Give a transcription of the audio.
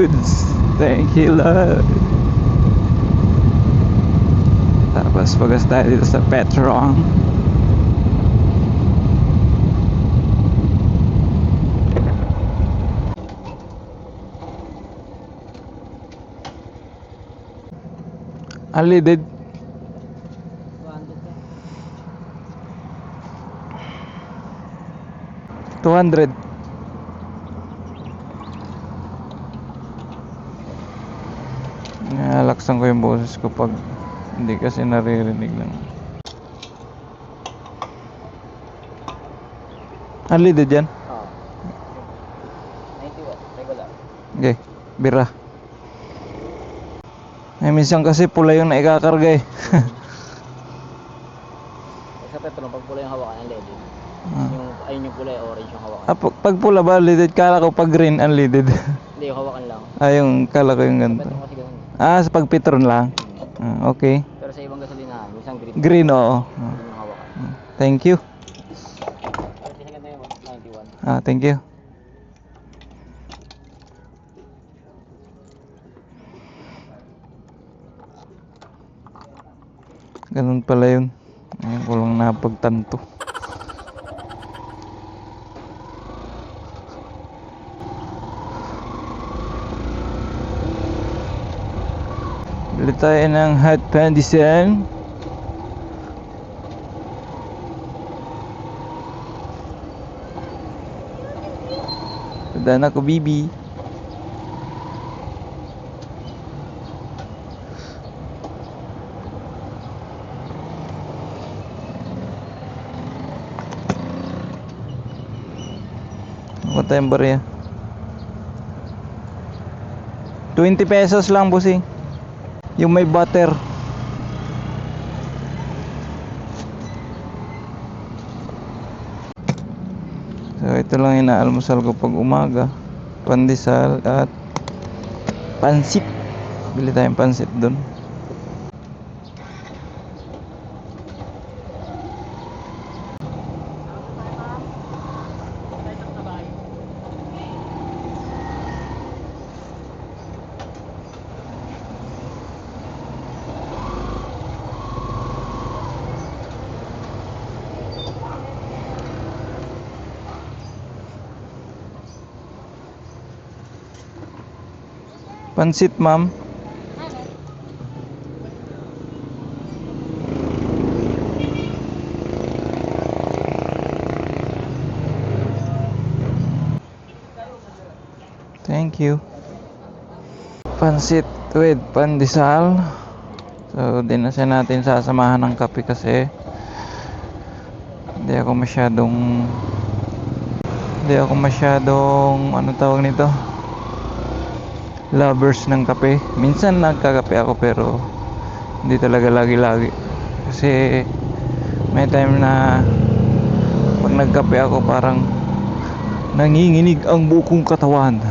goods. Thank you, Lord. Tapos pagas tayo dito sa Petron. Unleaded. 200. Nalaksan ko yung boses ko pag hindi kasi naririnig lang. Unleaded yan? Oo. 90 watt, regular. Okay, bira. Minsan kasi pula yung naikakarga eh. Sa petrol, pag pula yung hawakan ng LED. Ayun yung pula, orange yung hawakan. Pag pula ba unleaded? Kala ko pag green unleaded. Hindi, yung hawakan lang. Yung kala ko yung Sa ganito. petrol kasi ganun. Sa pag Petron lang. Okay. Pero sa ibang gasolinahan, minsan green. Green, oo. Green yung hawakan. Thank you. Pero second na yung 91. Thank you. Ganun pala yun. Ngayon ko lang napagtanto. Bili tayo ng hot pandesal. Tanda na ko, bibi. Ano tayong barya? 20 pesos lang, bossing. Yung may butter. So ito lang inaalmusal ko pag umaga. Pandesal at pansit. Bili tayong pansit doon. Pansit, ma'am. Thank you. Pansit with pandesal. So, di na siya natin sasamahan ng kape kasi hindi ako masyadong ano tawag nito, lovers ng kape. Minsan nagkakape ako pero hindi talaga lagi-lagi kasi may time na pag nagkape ako parang nanginginig ang buong katawan.